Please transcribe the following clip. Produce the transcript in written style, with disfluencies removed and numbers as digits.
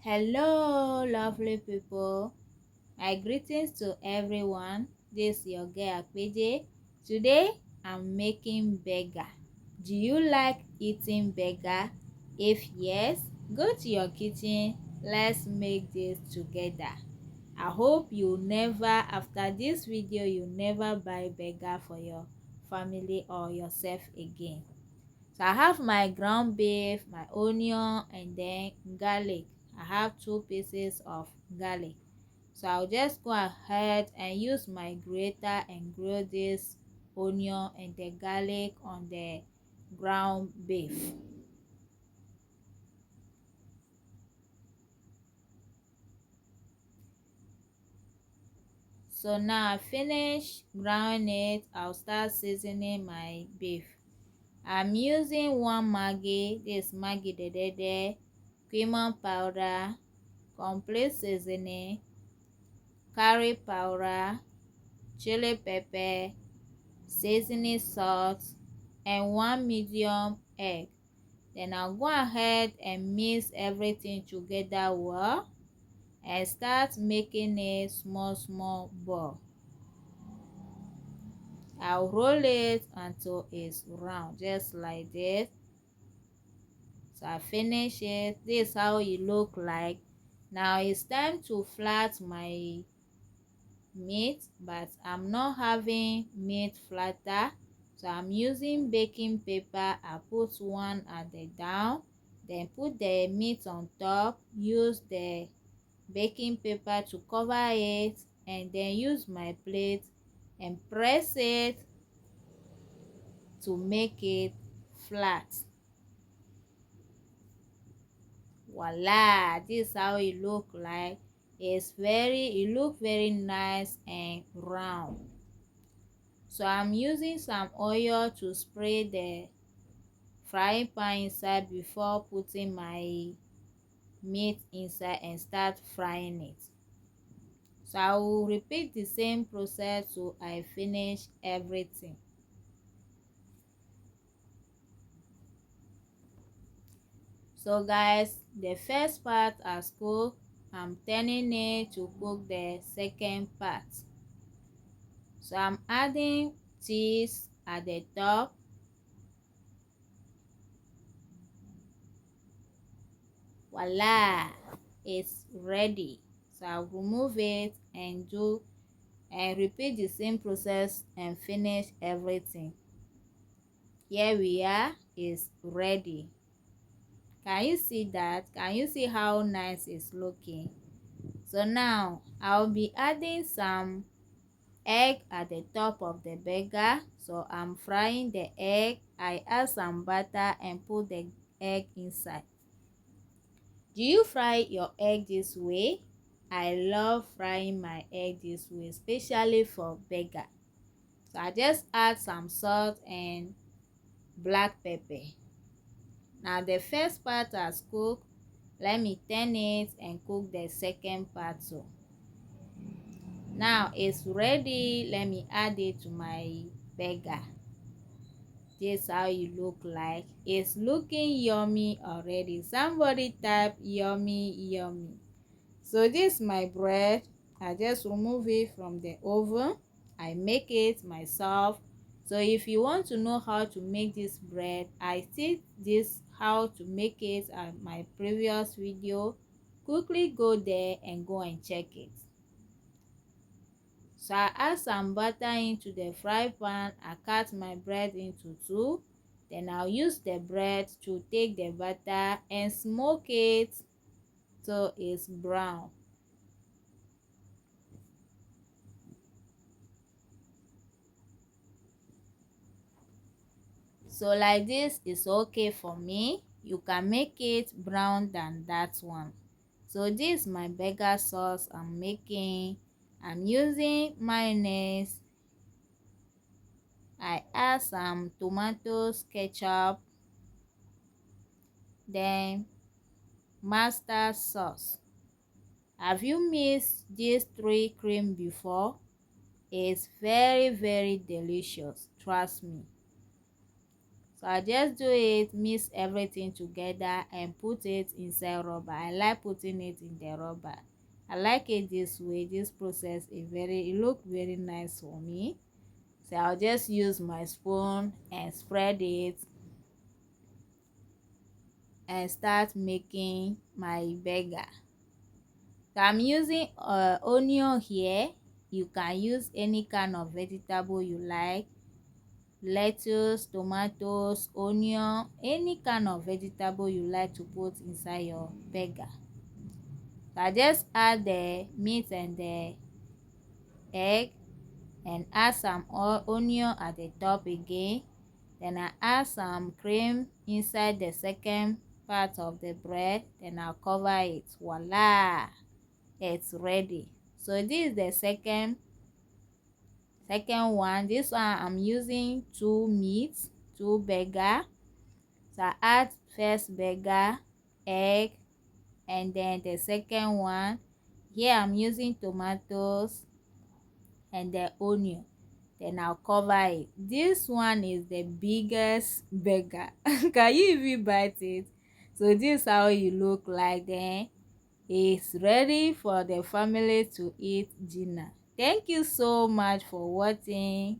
Hello, lovely people. My greetings to everyone. This is your girl Akpeje. Today, I'm making burger. Do you like eating burger? If yes, go to your kitchen. Let's make this together. I hope after this video, you never buy burger for your family or yourself again. So I have my ground beef, my onion, and then garlic. I have 2 pieces of garlic. So I'll just go ahead and use my grater and grill this onion and the garlic on the ground beef. So now I finish grinding it, I'll start seasoning my beef. I'm using 1 Maggi, this Maggi dedede, cumin powder, complete seasoning, curry powder, chili pepper, seasoning salt, and 1 medium egg. Then I'll go ahead and mix everything together well and start making a small ball. I'll roll it until it's round, just like this. So I finish it. This is how it look like. Now it's time to flat my meat, but I'm not having meat flatter, so I'm using baking paper. I put one at the down, then put the meat on top, use the baking paper to cover it, and then use my plate and press it to make it flat. Voila, this is how it look like. It look very nice and round. So I'm using some oil to spray the frying pan inside before putting my meat inside and start frying it. So I will repeat the same process till I finish everything. So guys, the first part has cooked. I'm turning it to cook the second part. So I'm adding cheese at the top. Voila, it's ready. So I'll remove it and repeat the same process and finish everything. Here we are, it's ready. Can you see that? Can you see how nice it's looking? So now I'll be adding some egg at the top of the burger. So I'm frying the egg. I add some butter and put the egg inside. Do you fry your egg this way? I love frying my egg this way, especially for burger. So I just add some salt and black pepper. Now the first part has cooked. Let me turn it and cook the second part too. Now it's ready. Let me add it to my burger. This is how you look like. It's looking yummy already. Somebody type yummy yummy. So this is my bread. I just remove it from the oven. I make it myself. So if you want to know how to make this bread, I did this how to make it at my previous video. Quickly go there and go and check it. So I add some butter into the fry pan. I cut my bread into two. Then I'll use the bread to take the butter and smoke it till it's brown. So like this is okay for me. You can make it brown than that one. So this is my burger sauce I'm making. I'm using mayonnaise. I add some tomatoes, ketchup, then mustard sauce. Have you mixed these 3 cream before? It's very delicious, trust me. So I just do it, mix everything together and put it inside rubber. I like putting it in the rubber. I like it this way. This process is it look very nice for me. So I'll just use my spoon and spread it and start making my burger. So I'm using onion here. You can use any kind of vegetable you like, lettuce, tomatoes, onion, any kind of vegetable you like to put inside your burger. So I just add the meat and the egg and add some onion at the top again. Then I add some cream inside the second part of the bread. Then I'll cover it. Voila! It's ready. So this is the second one. This one I'm using two meats, two burger. So I add first burger, egg, and then the second one. Here I'm using tomatoes and the onion. Then I'll cover it. This one is the biggest burger. Can you even bite it? So this is how you look like. Then it's ready for the family to eat dinner. Thank you so much for watching.